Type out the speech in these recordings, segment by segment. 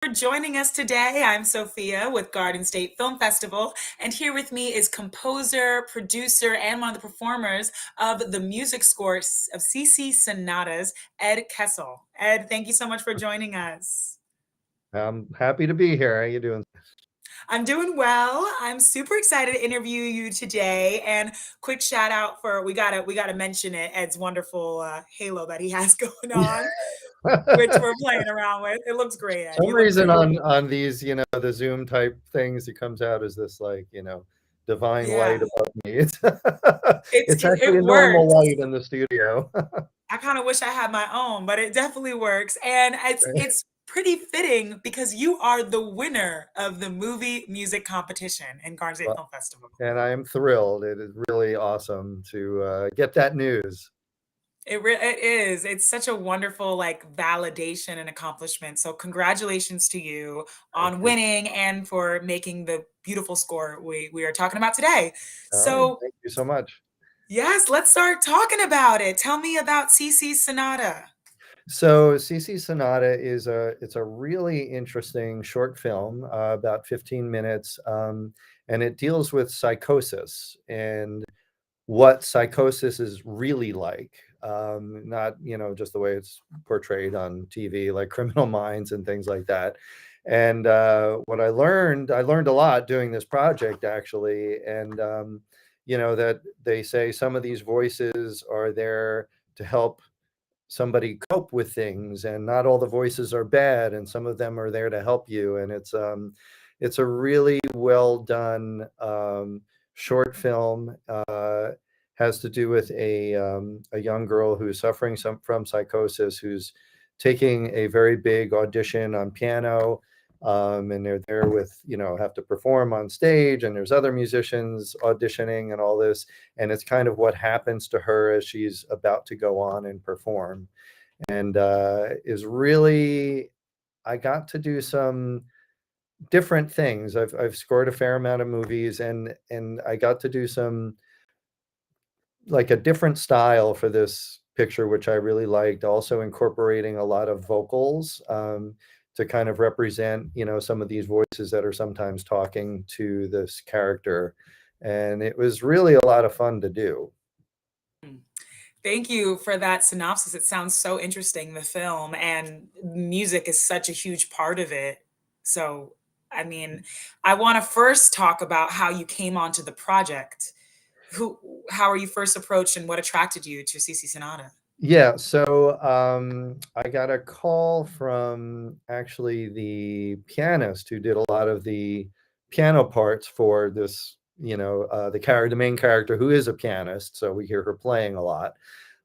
For joining us today. I'm Sophia with Garden State Film Festival, and here with me is composer, producer, and one of the performers of the music scores of Cici Sonatas, Ed Kessel. Ed, thank you so much for joining us. I'm happy to be here. How you doing? I'm doing well. I'm super excited to interview you today. And quick shout out for we gotta mention it. Ed's wonderful halo that he has going on, which we're playing around with. It looks great, Ed. Some You look reason great. on these, the Zoom type things, it comes out as this like, divine Yeah, light above me. It's it's it's it, actually it a normal works. light in the studio. I kind of wish I had my own, but it definitely works. And it's pretty fitting because you are the winner of the movie music competition in Garden State Well, Film Festival. and I am thrilled. It is really awesome to get that news. It is. It's such a wonderful like validation and accomplishment. So congratulations to you Thank on you. winning and for making the beautiful score we are talking about today. Oh, So thank you so much. yes, let's start talking about it. Tell me about CC Sonata. So Cici Sonata it's a really interesting short film, about 15 minutes, and it deals with psychosis and what psychosis is really like. Not, just the way it's portrayed on TV, like Criminal Minds and things like that. And what I learned a lot doing this project actually, and that they say some of these voices are there to help somebody cope with things, and not all the voices are bad, and some of them are there to help you. And it's a really well done short film. Has to do with a young girl who's suffering from psychosis, who's taking a very big audition on piano, and they're there with, have to perform on stage, and there's other musicians auditioning and all this, and it's kind of what happens to her as she's about to go on and perform. And is really, I got to do some different things. I've scored a fair amount of movies, and I got to do some, like, a different style for this picture, which I really liked, also incorporating a lot of vocals, to kind of represent, some of these voices that are sometimes talking to this character. And it was really a lot of fun to do. Thank you for that synopsis. It sounds so interesting, the film, and music is such a huge part of it. So, I mean, I want to first talk about how you came onto the project. Who, how are you first approached, and what attracted you to CC Sonata? Yeah, so I got a call from actually the pianist who did a lot of the piano parts for this, the main character, who is a pianist, so we hear her playing a lot.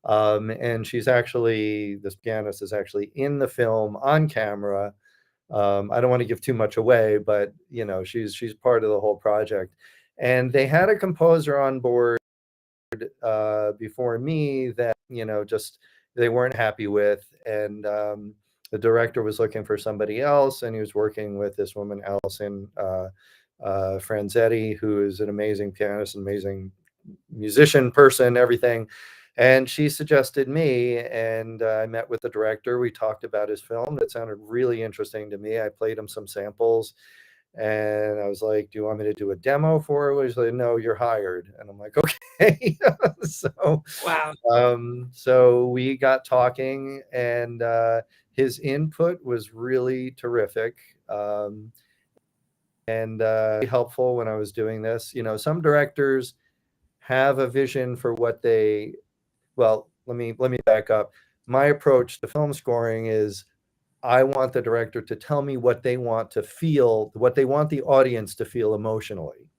And this pianist is actually in the film on camera. I don't want to give too much away, but she's part of the whole project. And they had a composer on board before me that, just they weren't happy with. And the director was looking for somebody else, and he was working with this woman, Allison Franzetti, who is an amazing pianist, an amazing musician, person, everything. And she suggested me, and I met with the director. We talked about his film. That sounded really interesting to me. I played him some samples, and I was like, "Do you want me to do a demo for it?" He's like, "No, you're hired." And I'm like, "Okay." so, Wow. so we got talking, and his input was really terrific. And helpful when I was doing this. Some directors have a vision for what they, well, let me back up. My approach to film scoring is, I want the director to tell me what they want to feel, what they want the audience to feel emotionally.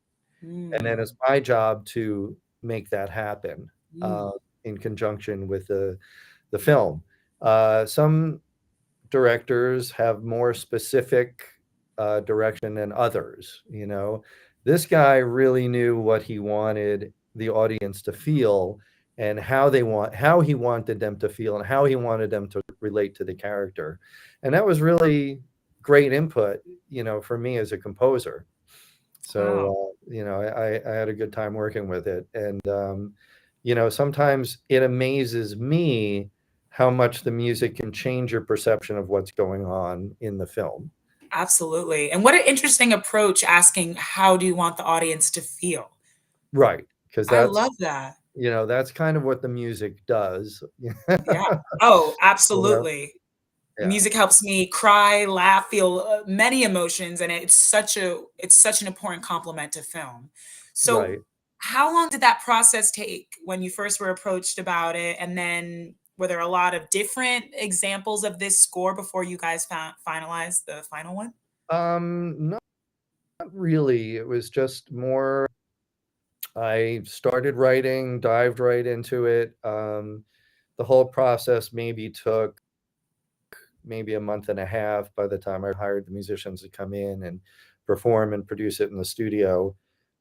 And then it's Mm, my job to make that happen, mm, in conjunction with the film. Some directors have more specific direction than others. This guy really knew what he wanted the audience to feel, and how he wanted them to feel, and how he wanted them to relate to the character. And that was really great input, for me as a composer. So, wow. I had a good time working with it. And, sometimes it amazes me how much the music can change your perception of what's going on in the film. Absolutely. And what an interesting approach asking, how do you want the audience to feel? Right, because I that's, love that. that's kind of what the music does. Yeah. Oh, You know? absolutely. Yeah. Music helps me cry, laugh, feel many emotions, and it's such an important complement to film. So, Right. how long did that process take when you first were approached about it, and then were there a lot of different examples of this score before you guys finalized the final one? Not really. It was just more I started writing, dived right into it. The whole process maybe took maybe a month and a half by the time I hired the musicians to come in and perform and produce it in the studio.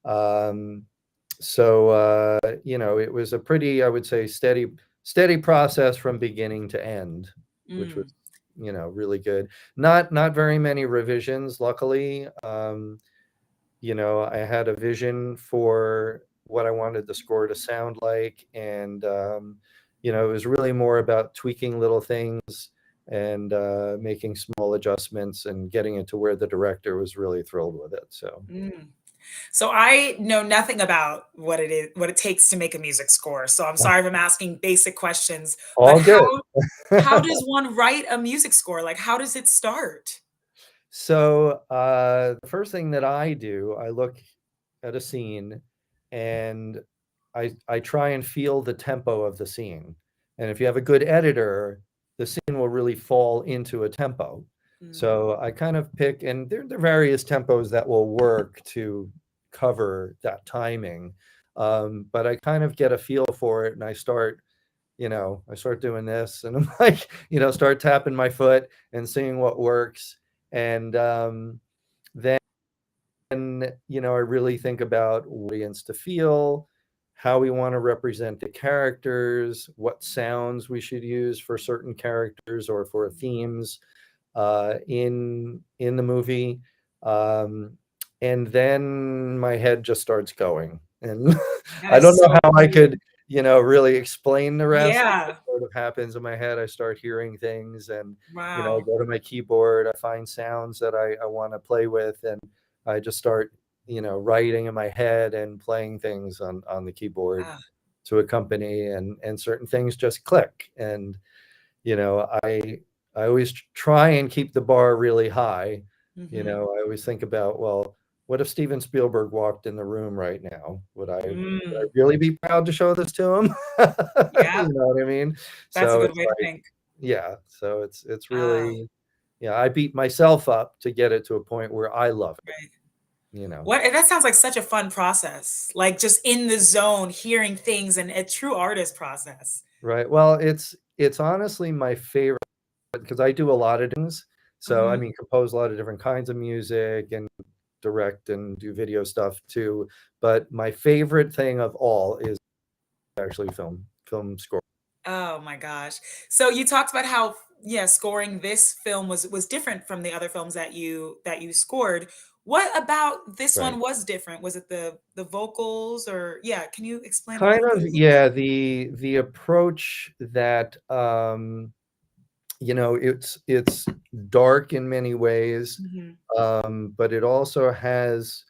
Um, it was a pretty, I would say, steady process from beginning to end, which was, Mm, really good. Not very many revisions, luckily. I had a vision for what I wanted the score to sound like, and it was really more about tweaking little things and making small adjustments and getting it to where the director was really thrilled with it. So mm. So I know nothing about what it takes to make a music score. So I'm sorry if I'm asking basic questions, but all good. how does one write a music score? Like, how does it start? So the first thing that I do, I look at a scene and I try and feel the tempo of the scene. And if you have a good editor, the scene will really fall into a tempo. Mm, So I kind of pick, and there are various tempos that will work to cover that timing. But I kind of get a feel for it and I start doing this and I'm like, start tapping my foot and seeing what works. And then, I really think about audience to feel, how we want to represent the characters, what sounds we should use for certain characters or for themes in the movie. Um, and then my head just starts going. And that I is don't know so how I cool. could, really explain the rest. It Yeah. just sort of happens in my head. I start hearing things and, I Wow. go to my keyboard, I find sounds that I want to play with, and I just start, writing in my head and playing things on the keyboard Ah, to accompany, and certain things just click. And you know, I always try and keep the bar really high. mhm. I always think about, well, what if Steven Spielberg walked in the room right now? Would I Mm, really be proud to show this to him? yeah, You know what I mean? that's a So good it's way to like, think. yeah, so it's Ah, really, yeah, I beat myself up to get it to a point where I love it, right. you know. What that sounds like such a fun process, like, just in the zone, hearing things and a true artist process. Right. Well, it's honestly my favorite because I do a lot of things. So I Mhm. mean, compose a lot of different kinds of music and direct and do video stuff too. But my favorite thing of all is actually film score. Oh my gosh. So you talked about how, yeah, scoring this film was different from the other films that you scored. What about this Right. one was different? Was it the vocals or yeah, can you explain Kind a of, little bit? yeah, the approach that it's dark in many ways, Mhm. but it also has,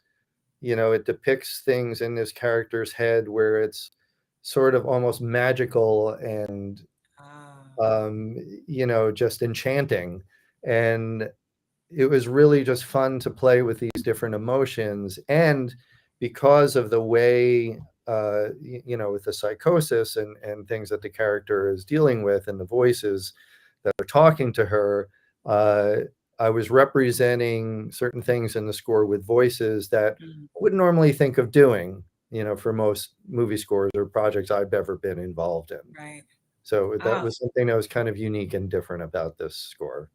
it depicts things in this character's head where it's sort of almost magical and Ah. um, just enchanting. And it was really just fun to play with these different emotions. And because of the way, with the psychosis and things that the character is dealing with and the voices that are talking to her, uh, I was representing certain things in the score with voices that Mm, I wouldn't normally think of doing, for most movie scores or projects I've ever been involved in. right. So that Ah. was something that was kind of unique and different about this score.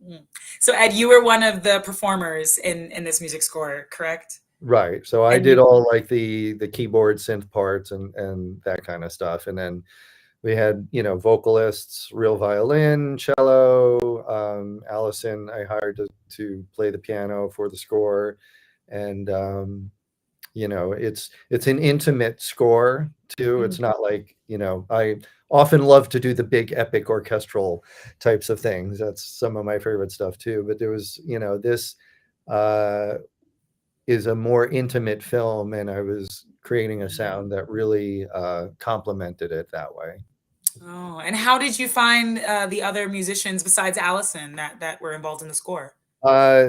Mm. So Ed, you were one of the performers in this music score, correct? Right. So I And did you all like the keyboard synth parts and that kind of stuff. And then we had, vocalists, real violin, cello, Allison I hired to play the piano for the score. And it's an intimate score too. It's mm, not like, I often love to do the big epic orchestral types of things. That's some of my favorite stuff too. But there was, this uh, is a more intimate film, and I was creating a Mhm. sound that really complemented it that way. Oh, and how did you find, the other musicians besides Allison that were involved in the score?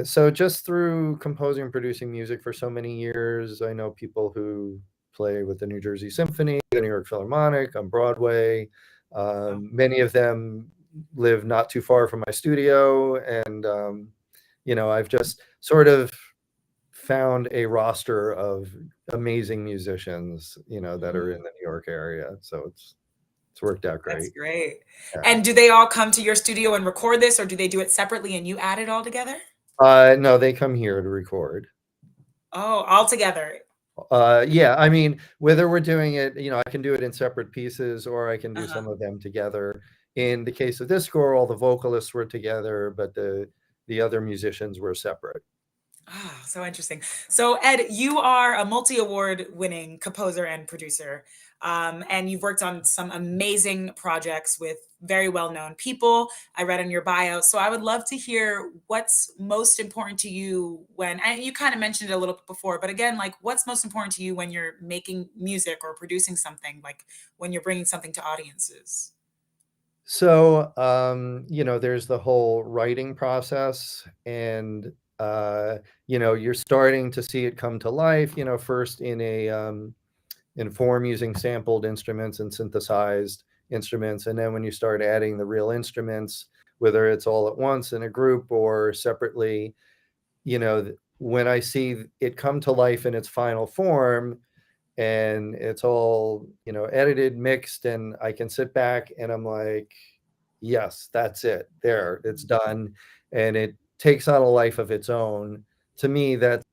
So just through composing and producing music for so many years, I know people who play with the New Jersey Symphony, the New York Philharmonic, on Broadway. Oh, Many of them live not too far from my studio, and I've just sort of found a roster of amazing musicians, that are mm, in the New York area. So it's worked out that's great. great. Yeah. And do they all come to your studio and record this, or do they do it separately and you add it all together? No, they come here to record. Oh, all together. Yeah, I mean, whether we're doing it, I can do it in separate pieces or I can do Uh-huh. some of them together. In the case of this score, all the vocalists were together, but the other musicians were separate. Ah, so interesting. So, Ed, you are a multi-award winning composer and producer, and you've worked on some amazing projects with very well-known people. I read in your bio. So, I would love to hear what's most important to you when, and you kind of mentioned it a little bit before, but again, like what's most important to you when you're making music or producing something, like when you're bringing something to audiences? So, there's the whole writing process, and you're starting to see it come to life, first in form using sampled instruments and synthesized instruments. And then when you start adding the real instruments, whether it's all at once in a group or separately, when I see it come to life in its final form and it's all, edited, mixed, and I can sit back and I'm like, yes, that's it. There, it's done. And it takes on a life of its own. To me, that's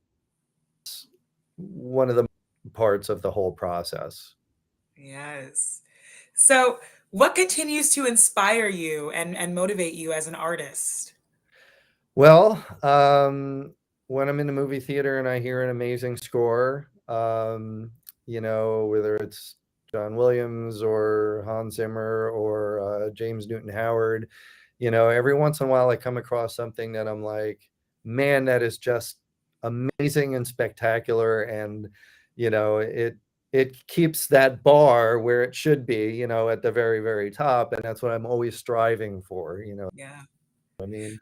one of the parts of the whole process. Yes. So, what continues to inspire you and motivate you as an artist? Well, when I'm in the movie theater and I hear an amazing score, whether it's John Williams or Hans Zimmer or James Newton Howard, every once in a while I come across something that I'm like, man, that is just amazing and spectacular, and it keeps that bar where it should be, at the very, very top, and that's what I'm always striving for. Yeah. I mean,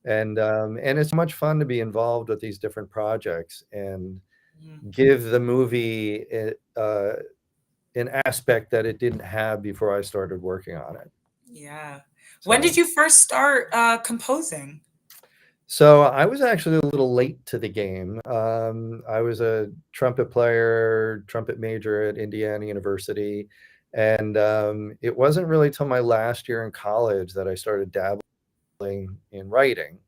and it's much fun to be involved with these different projects and Mhm. give the movie an aspect that it didn't have before I started working on it. Yeah. When did So, you first start composing? so I was actually a little late to the game. I was a trumpet player, trumpet major at Indiana University, and it wasn't really till my last year in college that I started dabbling in writing.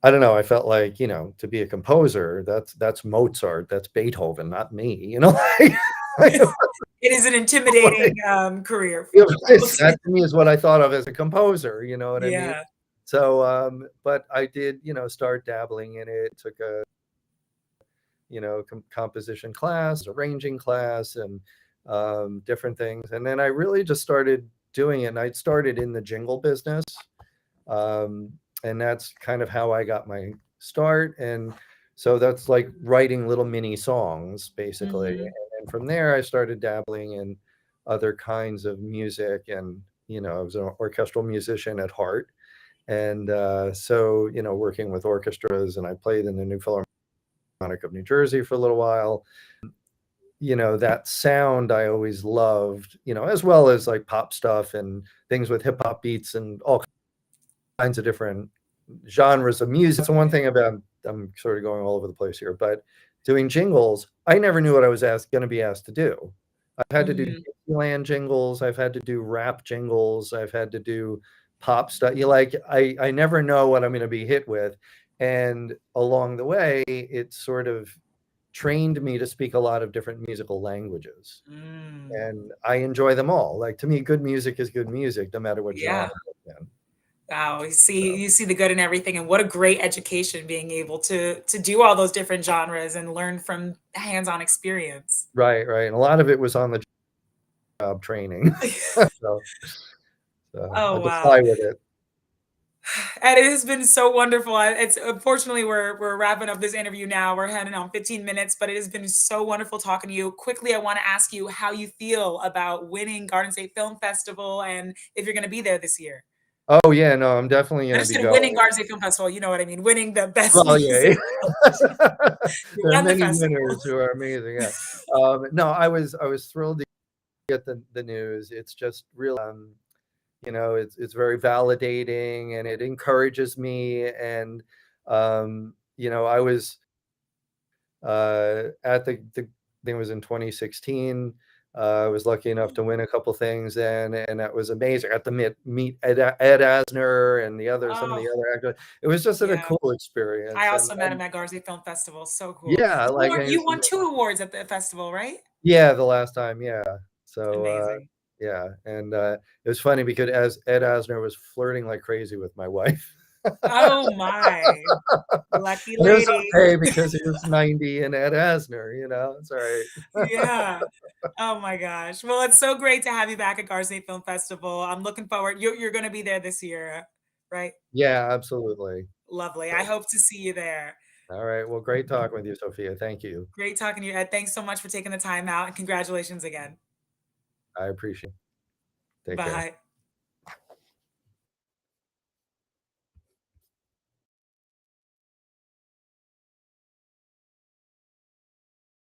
I don't know, I felt like, to be a composer, that's Mozart, that's Beethoven, not me, Like, It is an like, intimidating career you know, for folks. that to me is what I thought of as a composer, you know what I mean? Yeah. So, but I did, start dabbling in it, took a, composition class, arranging class, and different things. And then I really just started doing it. And I started in the jingle business. Um, and that's kind of how I got my start. And so that's like writing little mini songs, basically. Mhm. And from there, I started dabbling in other kinds of music. And, I was an orchestral musician at heart. And so, working with orchestras, and I played in the New Philharmonic of New Jersey for a little while. That sound I always loved, as well as like pop stuff and things with hip hop beats and all kinds of different genres of music. So one Okay. thing about, I'm sort of going all over the place here, but doing jingles, I never knew what I was going to be asked to do. I've had to do Mhm. Disneyland jingles, I've had to do rap jingles, I've had to do pop stuff. You like, I never know what I'm going to be hit with, and along the way, it sort of trained me to speak a lot of different musical languages, Mm. and I enjoy them all. Like, to me, good music is good music, no matter what genre Yeah. it's in. Wow. So. You see the good in everything, and what a great education being able to do all those different genres and learn from hands-on experience. Right, right, and a lot of it was on the job training. So I Oh, just wow. fly with it. And it has been so wonderful. It's unfortunately we're wrapping up this interview now. We're heading on 15 minutes, but it has been so wonderful talking to you. Quickly, I want to ask you how you feel about winning Garden State Film Festival and if you're going to be there this year. Oh, yeah, no, I'm definitely I gonna just be said winning going. Garden State Film Festival. You know what I mean? Winning the best Well, yeah. music. You There are won the many festival. winners who are amazing, yeah. No, I was thrilled to get the news. It's just really, it's very validating, and it encourages me, and, I was, at the I think it was in 2016. I was lucky enough to win a couple things then, and that was amazing. I got to meet Ed Asner and some of Oh, the other actors. It was just a yeah. cool I experience, also met him at Garden State Film Festival. So cool. yeah, like I You used to, won 2 awards at the festival, right? yeah, the last time, yeah. So, Amazing. yeah, and, it was funny because as Ed Asner was flirting like crazy with my wife. Oh my. Lucky And it was lady. okay because he was 90 and Ed Asner, it's all right. Yeah. Oh my gosh. Well, it's so great to have you back at Garden State Film Festival. I'm looking forward. You're gonna be there this year, right? Yeah, absolutely. Lovely. I So, hope to see you there. all right, well, great talking with you, Sophia. Thank you. Great talking to you, Ed. Thanks so much for taking the time out, and congratulations again. I appreciate it. Take care. Bye.